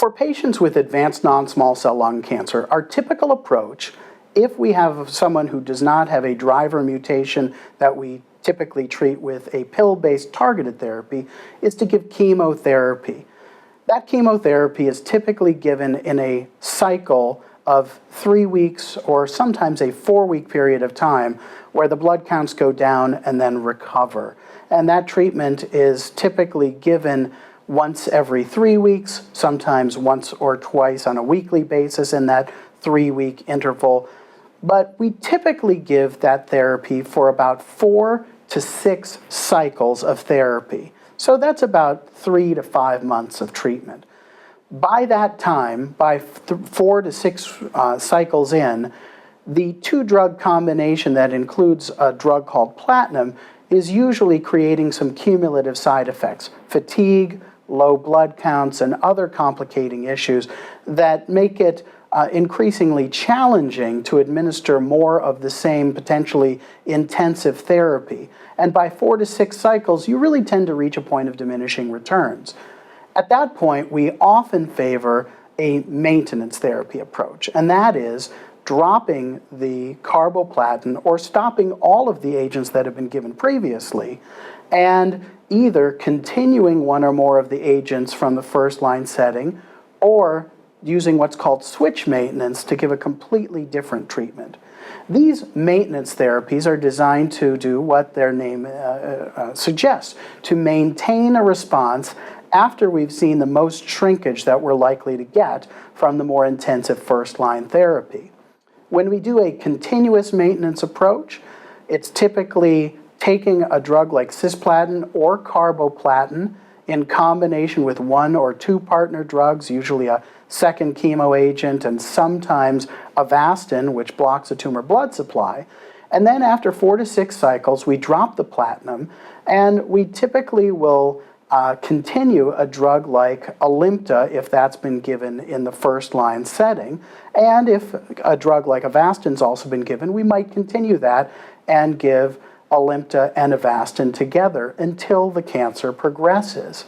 For patients with advanced non-small cell lung cancer, our typical approach, if we have someone who does not have a driver mutation that we typically treat with a pill-based targeted therapy, is to give chemotherapy. That chemotherapy is typically given in a cycle of 3 weeks or sometimes a 4-week period of time where the blood counts go down and then recover. And that treatment is typically given once every 3 weeks, sometimes once or twice on a weekly basis in that 3-week interval. But we typically give that therapy for about 4 to 6 cycles of therapy. So that's about 3 to 5 months of treatment. By that time, by 4 to 6 cycles in, the 2-drug combination that includes a drug called platinum is usually creating some cumulative side effects, fatigue, low blood counts, and other complicating issues that make it increasingly challenging to administer more of the same potentially intensive therapy. And by 4 to 6 cycles, you really tend to reach a point of diminishing returns. At that point, we often favor a maintenance therapy approach, and that is dropping the carboplatin or stopping all of the agents that have been given previously, and either continuing one or more of the agents from the first-line setting or using what's called switch maintenance to give a completely different treatment. These maintenance therapies are designed to do what their name suggests, to maintain a response after we've seen the most shrinkage that we're likely to get from the more intensive first-line therapy. When we do a continuous maintenance approach, it's typically taking a drug like cisplatin or carboplatin in combination with 1 or 2 partner drugs, usually a second chemo agent and sometimes Avastin, which blocks a tumor blood supply. And then after 4 to 6 cycles, we drop the platinum, and we typically will continue a drug like Alimta if that's been given in the first-line setting. And if a drug like Avastin's also been given, we might continue that and give Alimta and Avastin together until the cancer progresses.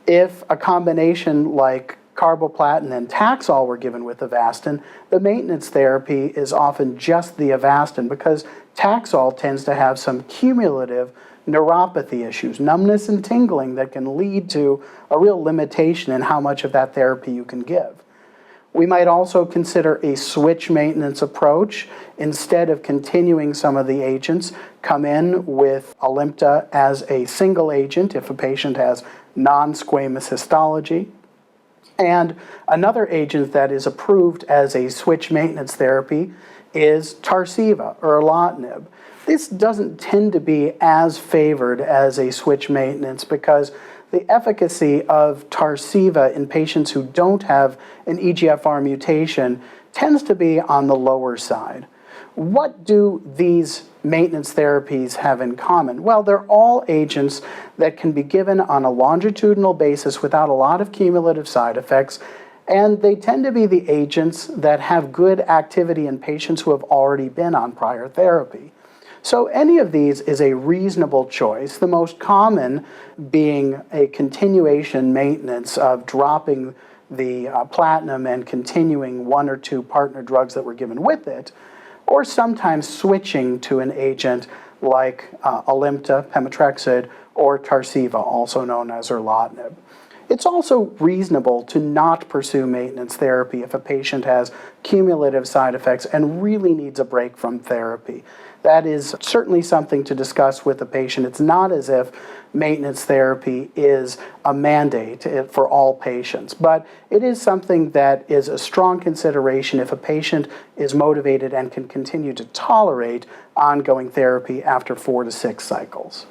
If a combination like carboplatin and Taxol were given with Avastin, the maintenance therapy is often just the Avastin because Taxol tends to have some cumulative neuropathy issues, numbness and tingling that can lead to a real limitation in how much of that therapy you can give. We might also consider a switch maintenance approach. Instead of continuing some of the agents, come in with Alimta as a single agent if a patient has non-squamous histology. And another agent that is approved as a switch maintenance therapy is Tarceva or erlotinib. This doesn't tend to be as favored as a switch maintenance because the efficacy of Tarceva in patients who don't have an EGFR mutation tends to be on the lower side. What do these maintenance therapies have in common? Well, they're all agents that can be given on a longitudinal basis without a lot of cumulative side effects, and they tend to be the agents that have good activity in patients who have already been on prior therapy. So any of these is a reasonable choice, the most common being a continuation maintenance of dropping the platinum and continuing 1 or 2 partner drugs that were given with it, or sometimes switching to an agent like Alimta, pemetrexed, or Tarceva, also known as erlotinib. It's also reasonable to not pursue maintenance therapy if a patient has cumulative side effects and really needs a break from therapy. That is certainly something to discuss with the patient. It's not as if maintenance therapy is a mandate for all patients, but it is something that is a strong consideration if a patient is motivated and can continue to tolerate ongoing therapy after 4 to 6 cycles.